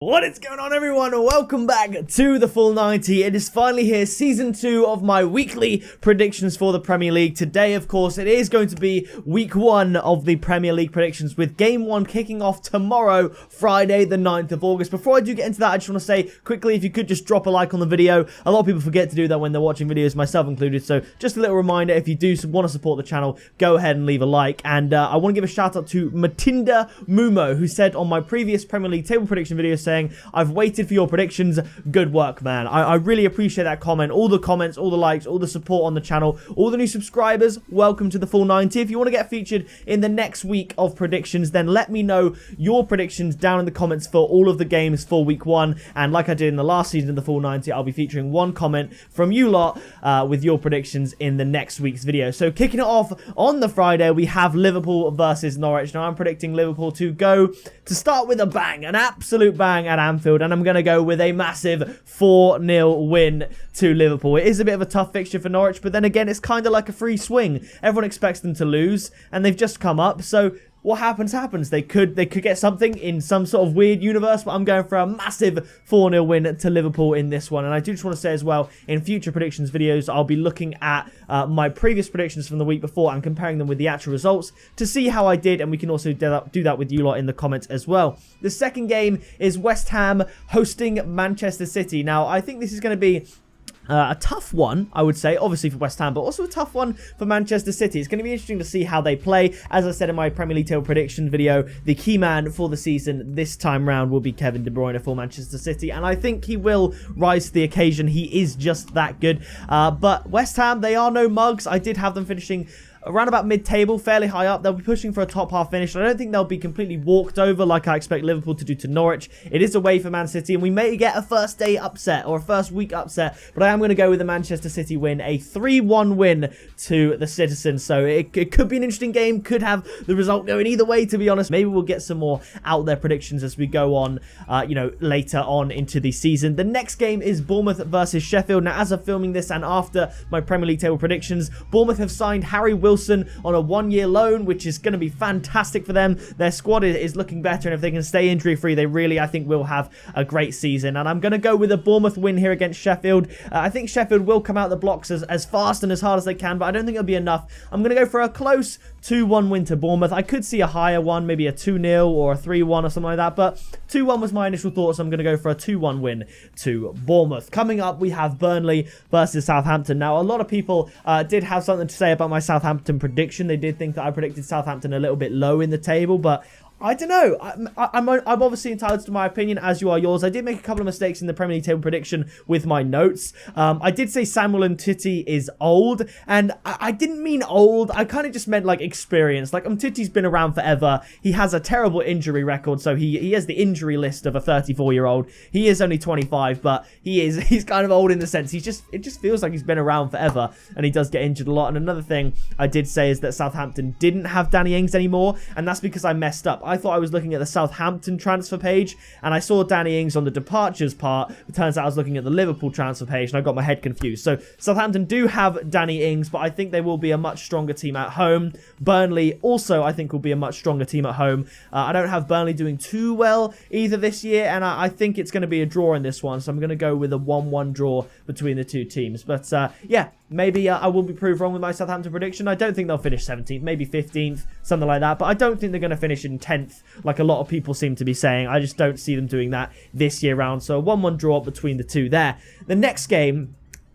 What is going on, everyone? Welcome back to the Full 90. It is finally here, season 2 of my weekly predictions for the Premier League. Today, of course, it is going to be week 1 of the Premier League predictions, with game 1 kicking off tomorrow, Friday the 9th of August. Before I do get into that, I just want to say quickly, if you could just drop a like on the video. A lot of people forget to do that when they're watching videos, myself included. So just a little reminder, if you do want to support the channel, go ahead and leave a like. And I want to give a shout out to Matinda Mumo, who said on my previous Premier League table prediction video, saying, "I've waited for your predictions. Good work, man." I really appreciate that comment. All the comments, all the likes, all the support on the channel, all the new subscribers. Welcome to the Full 90. If you want to get featured in the next week of predictions, then let me know your predictions down in the comments for all of the games for week 1. And like I did in the last season of the Full 90, I'll be featuring one comment from you lot with your predictions in the next week's video. So kicking it off on the Friday, we have Liverpool versus Norwich. Now I'm predicting Liverpool to go to start with a bang, an absolute bang at Anfield, and I'm going to go with a massive 4-0 win to Liverpool. It is a bit of a tough fixture for Norwich, but then again, it's kind of like a free swing. Everyone expects them to lose, and they've just come up, so what happens, happens. They could get something in some sort of weird universe, but I'm going for a massive 4-0 win to Liverpool in this one. And I do just want to say as well, in future predictions videos, I'll be looking at my previous predictions from the week before and comparing them with the actual results to see how I did, and we can also do that with you lot in the comments as well. The second game is West Ham hosting Manchester City. Now, I think this is going to be a tough one, I would say, obviously for West Ham, but also a tough one for Manchester City. It's going to be interesting to see how they play. As I said in my Premier League table prediction video, the key man for the season this time round will be Kevin De Bruyne for Manchester City, and I think he will rise to the occasion. He is just that good. But West Ham, they are no mugs. I did have them finishing around about mid-table, fairly high up. They'll be pushing for a top half finish. I don't think they'll be completely walked over like I expect Liverpool to do to Norwich. It is away for Man City, and we may get a first day upset or a first week upset, but I am going to go with the Manchester City win, a 3-1 win to the Citizens. So it could be an interesting game, could have the result going either way, to be honest. Maybe we'll get some more out there predictions as we go on, later on into the season. The next game is Bournemouth versus Sheffield. Now, as I'm filming this and after my Premier League table predictions, Bournemouth have signed Harry Wilson on a 1-year loan, which is going to be fantastic for them. Their squad is looking better, and if they can stay injury free, they really, I think, will have a great season. And I'm going to go with a Bournemouth win here against Sheffield. I think Sheffield will come out the blocks as fast and as hard as they can, but I don't think it'll be enough. I'm going to go for a close 2-1 win to Bournemouth. I could see a higher one, maybe a 2-0 or a 3-1 or something like that, but 2-1 was my initial thoughts. So I'm going to go for a 2-1 win to Bournemouth. Coming up, we have Burnley versus Southampton. Now, a lot of people did have something to say about my Southampton prediction. They did think that I predicted Southampton a little bit low in the table, but I don't know. I'm obviously entitled to my opinion, as you are yours. I did make a couple of mistakes in the Premier League table prediction with my notes. I did say Samuel Umtiti is old, and I didn't mean old. I kind of just meant like experience. Like, Umtiti's been around forever. He has a terrible injury record, so he has the injury list of a 34-year-old. He is only 25, but he's kind of old in the sense it just feels like he's been around forever, and he does get injured a lot. And another thing I did say is that Southampton didn't have Danny Ings anymore, and that's because I messed up. I thought I was looking at the Southampton transfer page, and I saw Danny Ings on the departures part. It turns out I was looking at the Liverpool transfer page, and I got my head confused. So Southampton do have Danny Ings, but I think they will be a much stronger team at home. Burnley also, I think, will be a much stronger team at home. I don't have Burnley doing too well either this year, and I think it's going to be a draw in this one. So I'm going to go with a 1-1 draw between the two teams. But yeah, maybe I will be proved wrong with my Southampton prediction. I don't think they'll finish 17th, maybe 15th, something like that. But I don't think they're going to finish in 10th, like a lot of people seem to be saying. I just don't see them doing that this year round. So a 1-1 draw between the two there. The next game,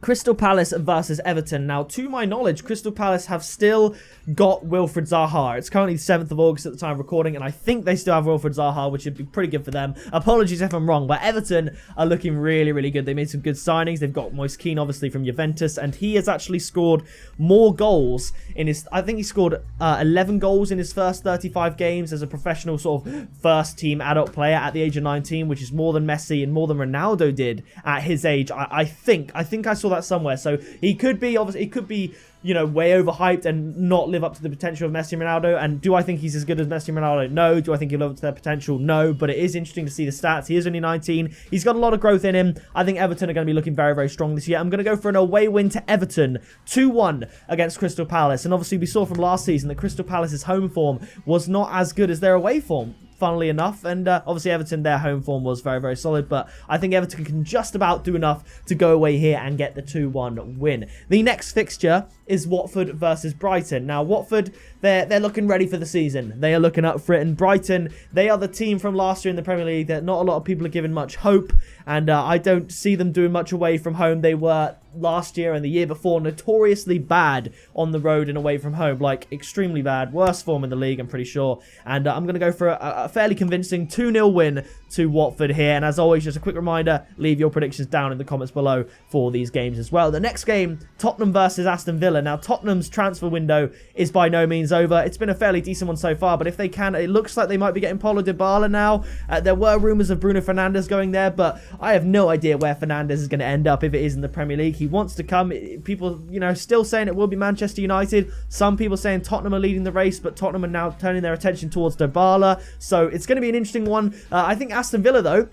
Crystal Palace versus Everton. Now, to my knowledge, Crystal Palace have still got Wilfried Zaha. It's currently the 7th of August at the time of recording, and I think they still have Wilfried Zaha, which would be pretty good for them. Apologies if I'm wrong, but Everton are looking really, really good. They made some good signings. They've got Moise Kean, obviously, from Juventus, and he has actually scored more goals in his... I think he scored 11 goals in his first 35 games as a professional sort of first-team adult player at the age of 19, which is more than Messi and more than Ronaldo did at his age. I think I saw that somewhere. So he could be, obviously, he could be, way overhyped and not live up to the potential of Messi and Ronaldo. And do I think he's as good as Messi and Ronaldo? No. Do I think he'll live up to their potential? No. But it is interesting to see the stats. He is only 19. He's got a lot of growth in him. I think Everton are going to be looking very, very strong this year. I'm going to go for an away win to Everton, 2-1 against Crystal Palace. And obviously we saw from last season that Crystal Palace's home form was not as good as their away form. funnily enough. And obviously Everton, their home form was very, very solid. But I think Everton can just about do enough to go away here and get the 2-1 win. The next fixture is Watford versus Brighton. Now, Watford, they're looking ready for the season. They are looking up for it. And Brighton, they are the team from last year in the Premier League that not a lot of people are giving much hope. And I don't see them doing much away from home. They were last year and the year before notoriously bad on the road and away from home, like extremely bad, worst form in the league, I'm pretty sure. And I'm going to go for a fairly convincing 2-0 win to Watford here. And as always, just a quick reminder, leave your predictions down in the comments below for these games as well. The next game, Tottenham versus Aston Villa. Now, Tottenham's transfer window is by no means over. It's been a fairly decent one so far, but if they can, it looks like they might be getting Paulo Dybala now. There were rumours of Bruno Fernandes going there, but I have no idea where Fernandes is going to end up if it is in the Premier League. He wants to come. People, still saying it will be Manchester United. Some people saying Tottenham are leading the race, but Tottenham are now turning their attention towards Dybala. So it's going to be an interesting one. I think Aston Villa, though,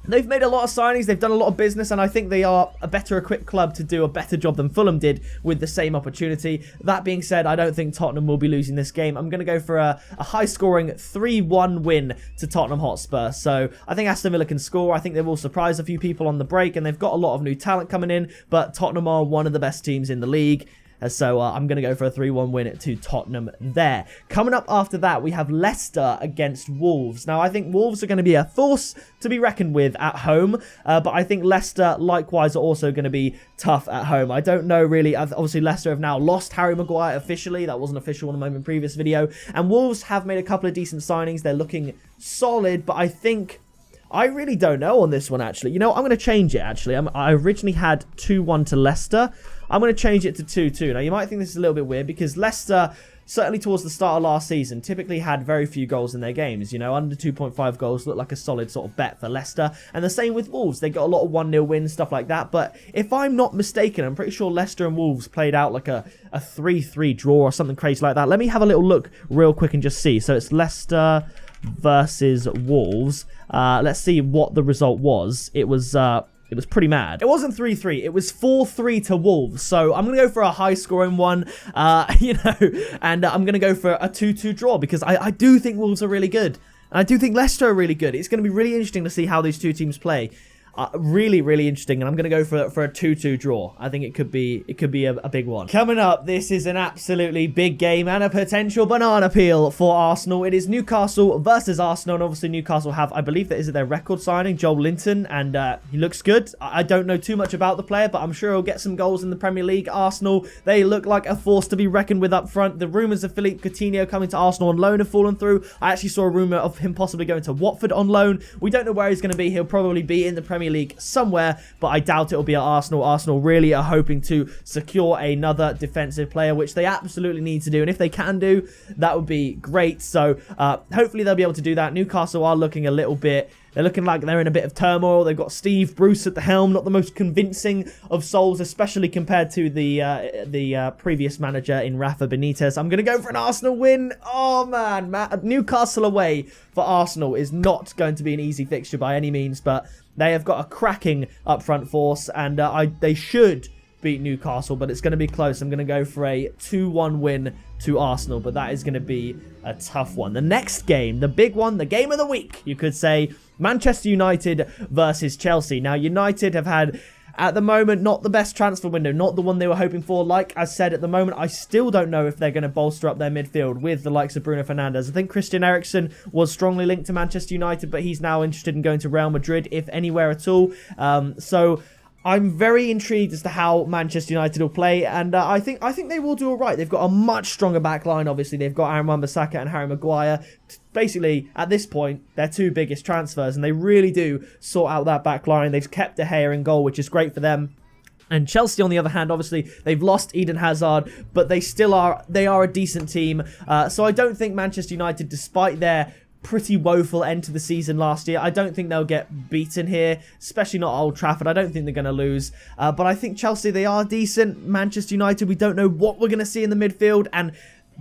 they've made a lot of signings, they've done a lot of business, and I think they are a better equipped club to do a better job than Fulham did with the same opportunity. That being said, I don't think Tottenham will be losing this game. I'm going to go for a high-scoring 3-1 win to Tottenham Hotspur. So I think Aston Villa can score. I think they will surprise a few people on the break, and they've got a lot of new talent coming in, but Tottenham are one of the best teams in the league. So I'm going to go for a 3-1 win to Tottenham there. Coming up after that, we have Leicester against Wolves. Now, I think Wolves are going to be a force to be reckoned with at home. But I think Leicester, likewise, are also going to be tough at home. I don't know, really. Obviously, Leicester have now lost Harry Maguire officially. That wasn't official in my previous video. And Wolves have made a couple of decent signings. They're looking solid, but I really don't know on this one, actually. I'm going to change it, actually. I originally had 2-1 to Leicester. I'm going to change it to 2-2. Now, you might think this is a little bit weird because Leicester, certainly towards the start of last season, typically had very few goals in their games. Under 2.5 goals looked like a solid sort of bet for Leicester. And the same with Wolves. They got a lot of 1-0 wins, stuff like that. But if I'm not mistaken, I'm pretty sure Leicester and Wolves played out like a 3-3 draw or something crazy like that. Let me have a little look real quick and just see. So it's Leicester versus Wolves. Let's see what the result was. It was pretty mad. It wasn't 3-3. It was 4-3 to Wolves. So I'm going to go for a high-scoring one, and I'm going to go for a 2-2 draw because I do think Wolves are really good. And I do think Leicester are really good. It's going to be really interesting to see how these two teams play. Really, really interesting, and I'm going to go for a 2-2 draw. I think it could be a big one. Coming up, this is an absolutely big game and a potential banana peel for Arsenal. It is Newcastle versus Arsenal, and obviously Newcastle have, I believe that is their record signing, Joel Linton, and he looks good. I don't know too much about the player, but I'm sure he'll get some goals in the Premier League. Arsenal, they look like a force to be reckoned with up front. The rumours of Philippe Coutinho coming to Arsenal on loan have fallen through. I actually saw a rumour of him possibly going to Watford on loan. We don't know where he's going to be. He'll probably be in the Premier League somewhere, but I doubt it'll be at Arsenal. Arsenal really are hoping to secure another defensive player, which they absolutely need to do, and if they can do, that would be great. So hopefully they'll be able to do that. Newcastle are looking a little bit, they're looking like they're in a bit of turmoil. They've got Steve Bruce at the helm, not the most convincing of souls, especially compared to the previous manager in Rafa Benitez. I'm going to go for an Arsenal win. Oh, man. Newcastle away for Arsenal is not going to be an easy fixture by any means, but they have got a cracking up-front force, and they should beat Newcastle, but it's going to be close. I'm going to go for a 2-1 win to Arsenal, but that is going to be a tough one. The next game, the big one, the game of the week, you could say, Manchester United versus Chelsea. Now, United have had, at the moment, not the best transfer window, not the one they were hoping for. Like I said, at the moment, I still don't know if they're going to bolster up their midfield with the likes of Bruno Fernandes. I think Christian Eriksen was strongly linked to Manchester United, but he's now interested in going to Real Madrid, if anywhere at all. So I'm very intrigued as to how Manchester United will play, and I think they will do all right. They've got a much stronger back line, obviously. They've got Aaron Wan-Bissaka and Harry Maguire. Basically, at this point, their two biggest transfers, and they really do sort out that back line. They've kept De Gea in goal, which is great for them. And Chelsea, on the other hand, obviously, they've lost Eden Hazard, but they are a decent team. So I don't think Manchester United, despite their pretty woeful end to the season last year, I don't think they'll get beaten here, especially not Old Trafford. I don't think they're going to lose. But I think Chelsea, they are decent. Manchester United, we don't know what we're going to see in the midfield, and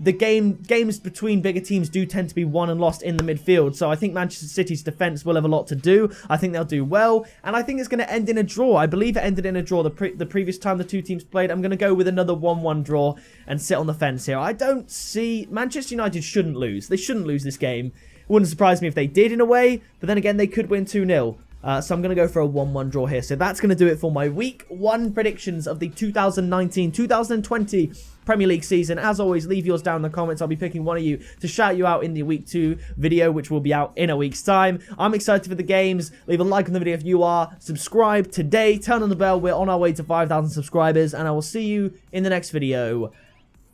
the games between bigger teams do tend to be won and lost in the midfield. So I think Manchester City's defence will have a lot to do. I think they'll do well, and I think it's going to end in a draw. I believe it ended in a draw the previous time the two teams played. I'm going to go with another 1-1 draw and sit on the fence here. I don't see... Manchester United shouldn't lose. They shouldn't lose this game. Wouldn't surprise me if they did in a way, but then again, they could win 2-0. So I'm going to go for a 1-1 draw here. So that's going to do it for my week 1 predictions of the 2019-2020 Premier League season. As always, leave yours down in the comments. I'll be picking one of you to shout you out in the week 2 video, which will be out in a week's time. I'm excited for the games. Leave a like on the video if you are. Subscribe today. Turn on the bell. We're on our way to 5,000 subscribers. And I will see you in the next video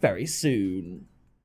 very soon.